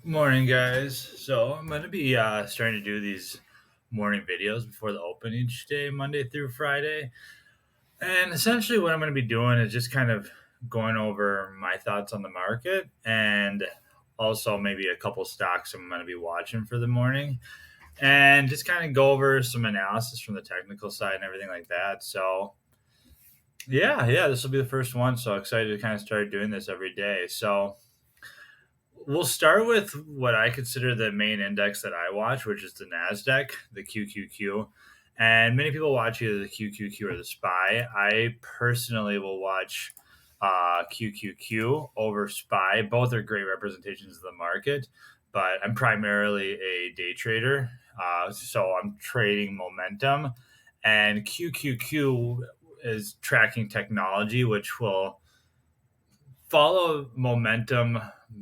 Morning, guys. So I'm gonna be starting to do these morning videos before the open each day, Monday through Friday. And essentially, what I'm gonna be doing is just kind of going over my thoughts on the market and also maybe a couple stocks I'm gonna be watching for the morning, and just kind of go over some analysis from the technical side and everything like that. So yeah, this will be the first one. So excited to kind of start doing this every day. So we'll start with what I consider the main index that I watch, which is the NASDAQ, the QQQ. And many people watch either the QQQ or the SPY. I personally will watch QQQ over SPY. Both are great representations of the market, but I'm primarily a day trader. So I'm trading momentum. And QQQ is tracking technology, which will follow momentum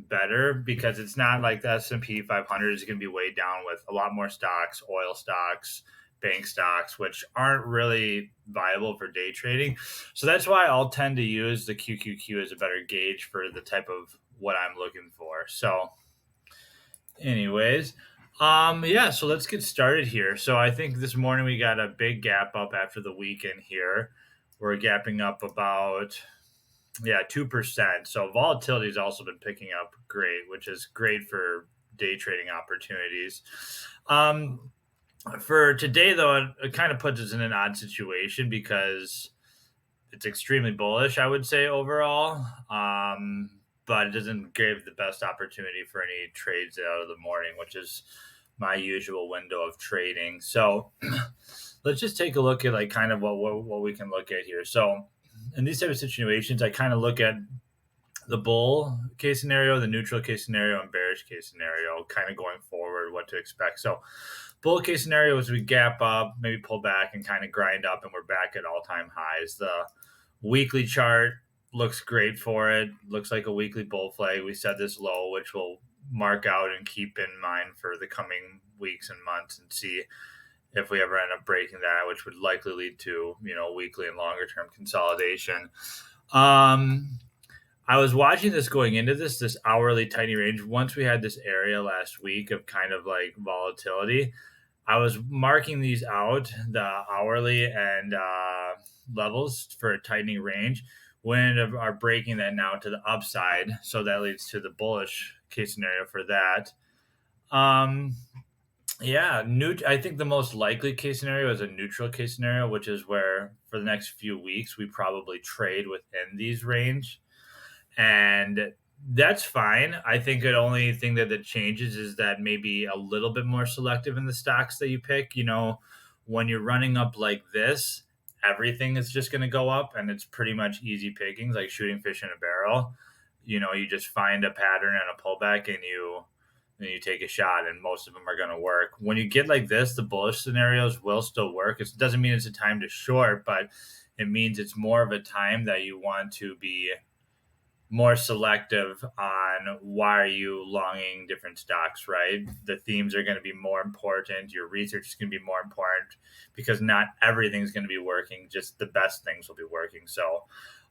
better because it's not like the S&P 500 is going to be weighed down with a lot more stocks, oil stocks, bank stocks, which aren't really viable for day trading. So that's why I'll tend to use the QQQ as a better gauge for the type of what I'm looking for. So anyways, yeah, so let's get started here. So I think this morning we got a big gap up after the weekend here. We're gapping up about 2%. So volatility has also been picking up great, which is great for day trading opportunities. Um, for today, though, it kind of puts us in an odd situation because it's extremely bullish, I would say, overall. But it doesn't give the best opportunity for any trades out of the morning, which is my usual window of trading. So let's just take a look at like kind of what we can look at here. So in these type of situations, I kind of look at the bull case scenario, the neutral case scenario, and bearish case scenario, kind of going forward, what to expect. So, bull case scenario is we gap up, maybe pull back, and kind of grind up, and we're back at all time highs. The weekly chart looks great for it. Looks like a weekly bull flag. We set this low, which will mark out and keep in mind for the coming weeks and months, and see if we ever end up breaking that, which would likely lead to weekly and longer term consolidation. Um, I was watching this going into this hourly tiny range. Once we had this area last week of kind of like volatility, I was marking these out, the hourly and levels for a tightening range. When are breaking that now to the upside, so that leads to the bullish case scenario for that. Um, yeah, I think the most likely case scenario is a neutral case scenario, which is where for the next few weeks we probably trade within these range, and that's fine. I think the only thing that changes is that maybe a little bit more selective in the stocks that you pick. When you're running up like this, everything is just going to go up, and it's pretty much easy pickings, like shooting fish in a barrel. You just find a pattern and a pullback, and you take a shot, and most of them are going to work. When you get like this, the bullish scenarios will still work. It doesn't mean it's a time to short, but it means it's more of a time that you want to be more selective on why are you longing different stocks, right? The themes are going to be more important. Your research is going to be more important because not everything's going to be working. Just the best things will be working. So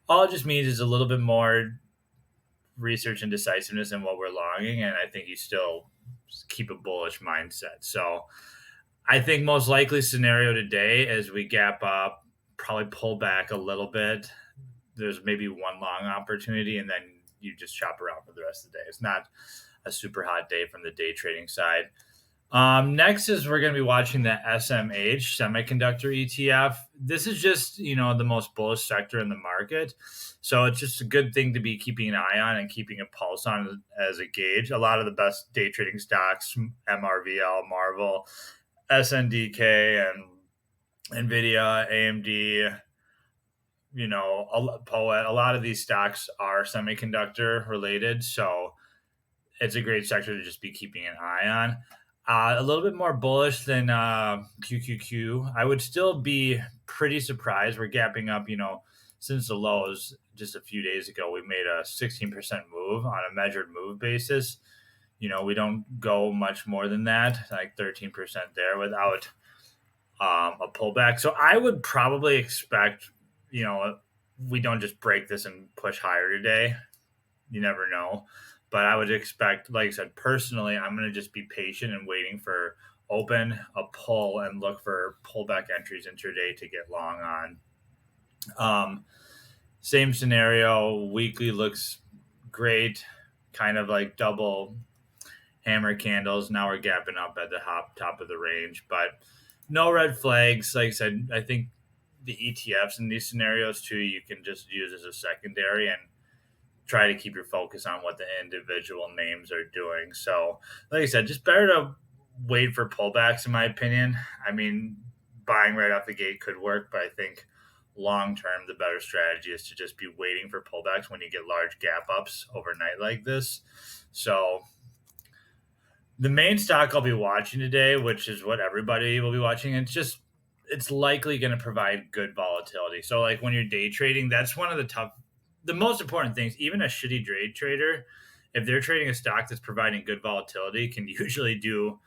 all it just means is a little bit more research and decisiveness in what we're longing. And I think you still keep a bullish mindset. So I think most likely scenario today as we gap up, probably pull back a little bit. There's maybe one long opportunity, and then you just shop around for the rest of the day. It's not a super hot day from the day trading side. Next is we're going to be watching the SMH semiconductor ETF. This is just the most bullish sector in the market, so it's just a good thing to be keeping an eye on and keeping a pulse on as a gauge. A lot of the best day trading stocks, MRVL, Marvel, SNDK, and Nvidia, AMD, Poet, a lot of these stocks are semiconductor related, so it's a great sector to just be keeping an eye on. A little bit more bullish than QQQ. I would still be pretty surprised. We're gapping up, since the lows just a few days ago. We made a 16% move on a measured move basis. We don't go much more than that, like 13% there without a pullback. So I would probably expect, we don't just break this and push higher today. You never know. But I would expect, like I said, personally, I'm going to just be patient and waiting for open, a pull, and look for pullback entries intraday to get long on. Same scenario, weekly looks great, kind of like double hammer candles. Now we're gapping up at the top of the range, but no red flags. Like I said, I think the ETFs in these scenarios too, you can just use as a secondary and try to keep your focus on what the individual names are doing. So, like I said, just better to wait for pullbacks, in my opinion. I mean, buying right off the gate could work, but I think long term, the better strategy is to just be waiting for pullbacks when you get large gap ups overnight like this. So, the main stock I'll be watching today, which is what everybody will be watching, it's likely going to provide good volatility. So like when you're day trading, that's one of the most important things. Even a shitty day trader, if they're trading a stock that's providing good volatility, can usually do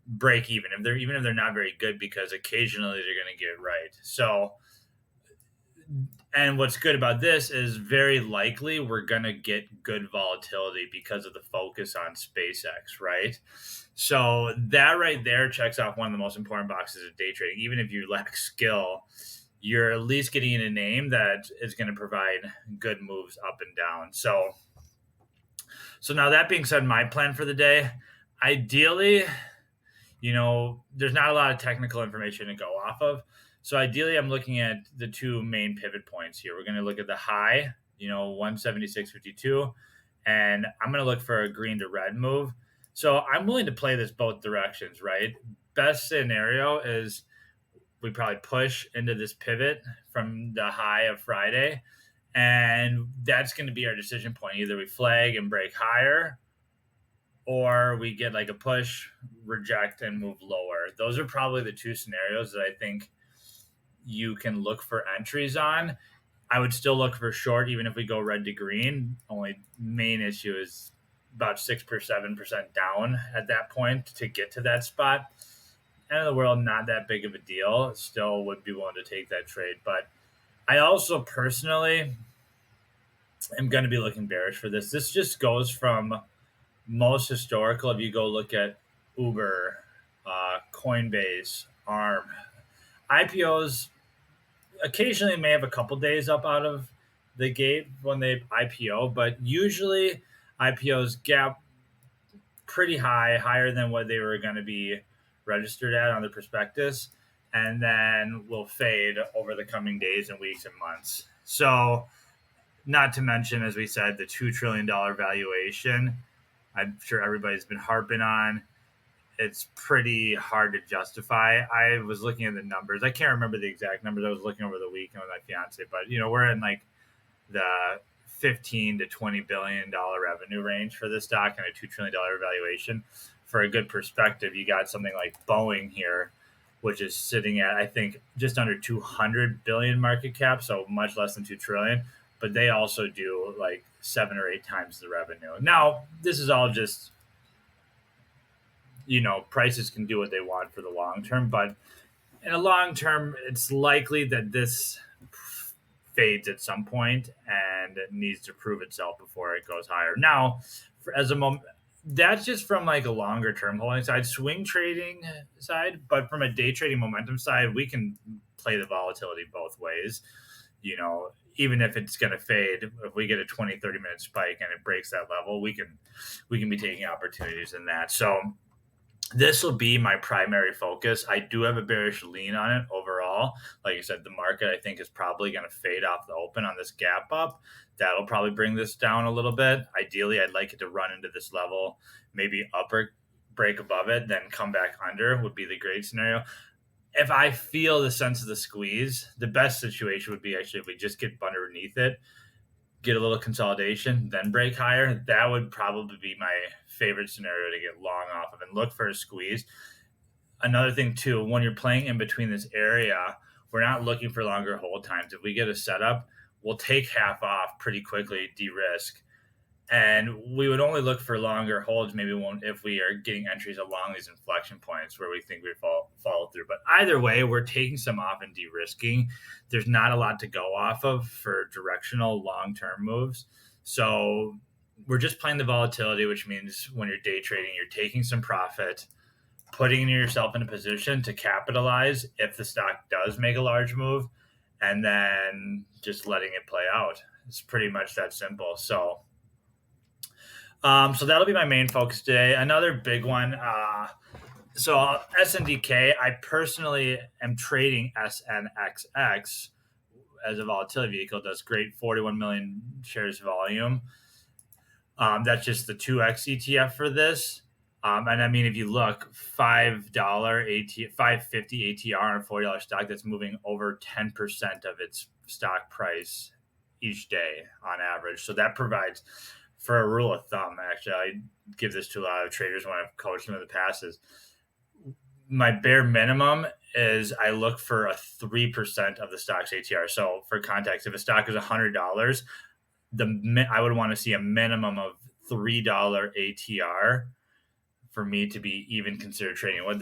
break even if they're not very good, because occasionally they're going to get it right. So, and what's good about this is very likely we're going to get good volatility because of the focus on SpaceX, right? So that right there checks off one of the most important boxes of day trading. Even if you lack skill, you're at least getting in a name that is going to provide good moves up and down. So now that being said, my plan for the day, ideally, there's not a lot of technical information to go off of. So ideally, I'm looking at the two main pivot points here. We're going to look at the high, 176.52, and I'm going to look for a green to red move. So I'm willing to play this both directions, right? Best scenario is we probably push into this pivot from the high of Friday, and that's going to be our decision point. Either we flag and break higher, or we get like a push, reject, and move lower. Those are probably the two scenarios that I think you can look for entries on. I would still look for short, even if we go red to green. Only main issue is about 6% or 7% down at that point to get to that spot. End of the world, not that big of a deal. Still would be willing to take that trade. But I also personally am going to be looking bearish for this. This just goes from most historical. If you go look at Uber, Coinbase, ARM, IPOs occasionally may have a couple days up out of the gate when they IPO, but usually IPOs gap pretty high, higher than what they were going to be registered at on the prospectus, and then will fade over the coming days and weeks and months. So, not to mention, as we said, the $2 trillion valuation. I'm sure everybody's been harping on. It's pretty hard to justify. I was looking at the numbers. I can't remember the exact numbers. I was looking over the weekend with my fiance, but we're in like the 15 to $20 billion revenue range for this stock and a $2 trillion valuation. For a good perspective, you got something like Boeing here, which is sitting at, I think, just under 200 billion market cap, so much less than 2 trillion. But they also do like 7 or 8 times the revenue. Now, this is all just, prices can do what they want for the long term, but in a long term, it's likely that this fades at some point and it needs to prove itself before it goes higher. Now, as a moment, that's just from like a longer term holding side, swing trading side, but from a day trading momentum side, we can play the volatility both ways. Even if it's going to fade, if we get a 20, 30-minute spike and it breaks that level, we can be taking opportunities in that. So this will be my primary focus. I do have a bearish lean on it overall. Like I said, the market, I think, is probably going to fade off the open on this gap up. That'll probably bring this down a little bit. Ideally, I'd like it to run into this level, maybe upper break above it, then come back under would be the great scenario. If I feel the sense of the squeeze, the best situation would be actually if we just get underneath it, get a little consolidation, then break higher. That would probably be my favorite scenario to get long off of and look for a squeeze. Another thing too, when you're playing in between this area, we're not looking for longer hold times. If we get a setup, we'll take half off pretty quickly, de-risk. And we would only look for longer holds maybe if we are getting entries along these inflection points where we think we follow through. But either way, we're taking some off and de-risking. There's not a lot to go off of for directional long-term moves. So we're just playing the volatility, which means when you're day trading, you're taking some profit, putting yourself in a position to capitalize if the stock does make a large move, and then just letting it play out. It's pretty much that simple. So that'll be my main focus today. Another big one. So SNDK, I personally am trading SNXX as a volatility vehicle. Does great, 41 million shares volume. That's just the 2X ETF for this. And I mean, if you look, $5.50 ATR on a $40 stock, that's moving over 10% of its stock price each day on average. So that provides, for a rule of thumb, actually, I give this to a lot of traders when I've coached them in the past, is my bare minimum is I look for a 3% of the stock's ATR. So for context, if a stock is $100, I would want to see a minimum of $3 ATR for me to be even considered trading. What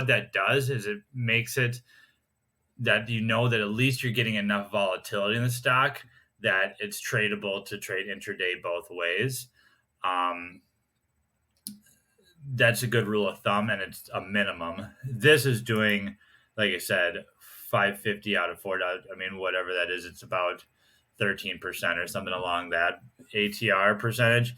that does is it makes it that that at least you're getting enough volatility in the stock that it's tradable to trade intraday both ways. That's a good rule of thumb, and it's a minimum. This is doing, like I said, 550 out of $4. I mean, whatever that is, it's about 13% or something along that ATR percentage.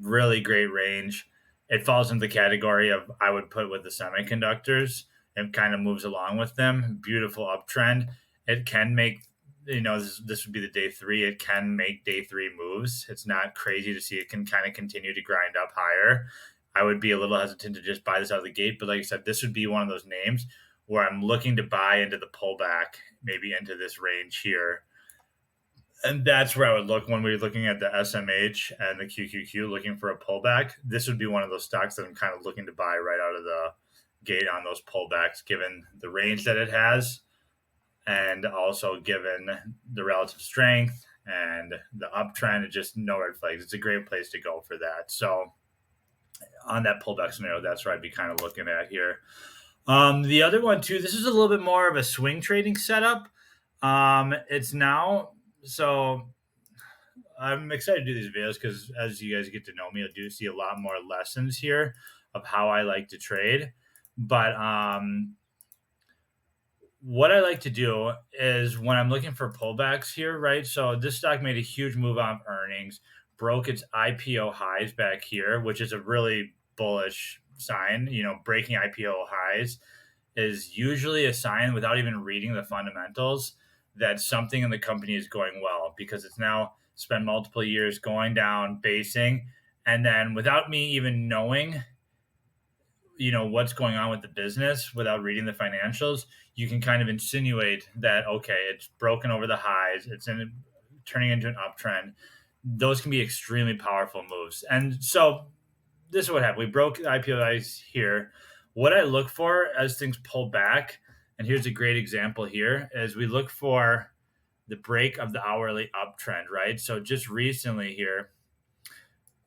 Really great range. It falls into the category of I would put with the semiconductors and kind of moves along with them. Beautiful uptrend. It can make, this would be the day three. It can make day three moves. It's not crazy to see. It can kind of continue to grind up higher. I would be a little hesitant to just buy this out of the gate. But like I said, this would be one of those names where I'm looking to buy into the pullback, maybe into this range here. And that's where I would look when we're looking at the SMH and the QQQ, looking for a pullback. This would be one of those stocks that I'm kind of looking to buy right out of the gate on those pullbacks, given the range that it has, and also given the relative strength and the uptrend. It's just no red flags. It's a great place to go for that. So on that pullback scenario, that's where I'd be kind of looking at here. The other one too, this is a little bit more of a swing trading setup. It's now, so I'm excited to do these videos because as you guys get to know me, I do see a lot more lessons here of how I like to trade. But what I like to do is when I'm looking for pullbacks here, right? So this stock made a huge move on earnings, broke its IPO highs back here, which is a really bullish sign. Breaking IPO highs is usually a sign, without even reading the fundamentals, that something in the company is going well, because it's now spent multiple years going down, basing, and then without me even knowing what's going on with the business, without reading the financials, you can kind of insinuate that, okay, it's broken over the highs, turning into an uptrend. Those can be extremely powerful moves. And so this is what happened. We broke the IPO highs here. What I look for as things pull back, and here's a great example here, is we look for the break of the hourly uptrend, right? So just recently here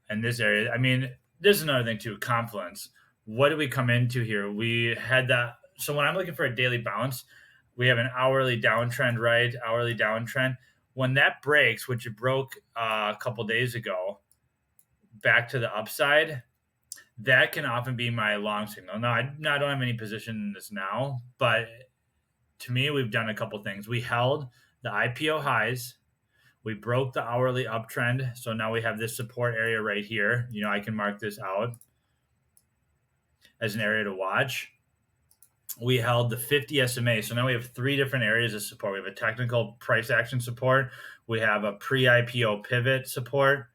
in this area, I mean, there's another thing too, confluence. What did we come into here? We had that. So when I'm looking for a daily bounce, we have an hourly downtrend, right? Hourly downtrend. When that breaks, which it broke a couple days ago, back to the upside, that can often be my long signal. Now, I don't have any position in this now, but to me, we've done a couple things. We held the IPO highs. We broke the hourly uptrend. So now we have this support area right here. I can mark this out as an area to watch. We held the 50 SMA. So now we have three different areas of support. We have a technical price action support. We have a pre-IPO pivot support,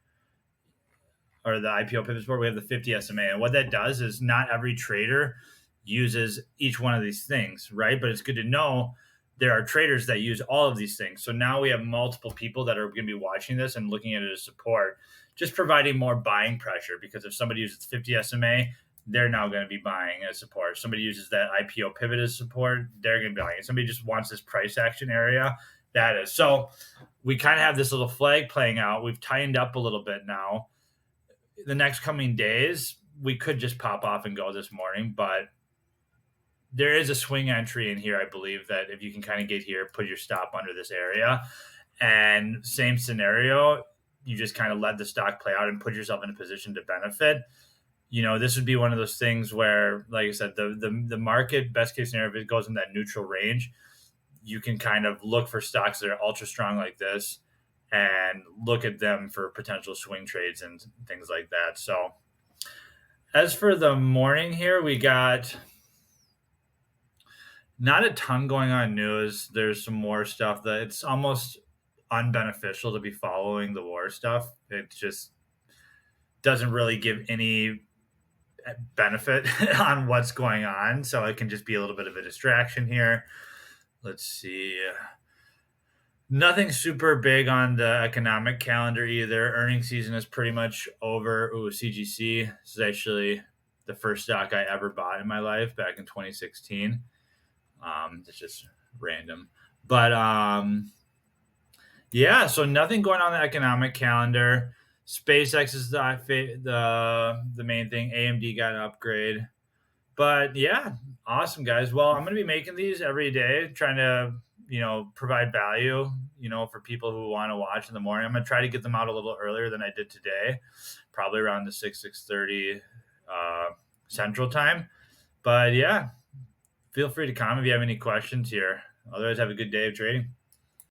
or the IPO pivot support. We have the 50 SMA. And what that does is not every trader uses each one of these things, right? But it's good to know there are traders that use all of these things. So now we have multiple people that are going to be watching this and looking at it as support, just providing more buying pressure, because if somebody uses 50 SMA, they're now going to be buying as support. If somebody uses that IPO pivot as support, they're going to be buying. If somebody just wants this price action area, that is. So we kind of have this little flag playing out. We've tightened up a little bit now. The next coming days, we could just pop off and go this morning, but there is a swing entry in here. I believe that if you can kind of get here, put your stop under this area, and same scenario, you just kind of let the stock play out and put yourself in a position to benefit. This would be one of those things where, like I said, the market best case scenario, if it goes in that neutral range, you can kind of look for stocks that are ultra strong like this and look at them for potential swing trades and things like that. So as for the morning here, we got not a ton going on news. There's some more stuff that it's almost unbeneficial to be following the war stuff. It just doesn't really give any benefit on what's going on. So it can just be a little bit of a distraction here. Let's see. Nothing super big on the economic calendar either. Earnings season is pretty much over. Ooh, CGC. This is actually the first stock I ever bought in my life back in 2016. It's just random. But yeah, so nothing going on the economic calendar. SpaceX is the main thing. AMD got an upgrade. But yeah, awesome guys. Well, I'm going to be making these every day, trying to, provide value, for people who want to watch in the morning. I'm going to try to get them out a little earlier than I did today, probably around the 6:30 Central Time. But yeah, feel free to comment if you have any questions here. Otherwise, have a good day of trading.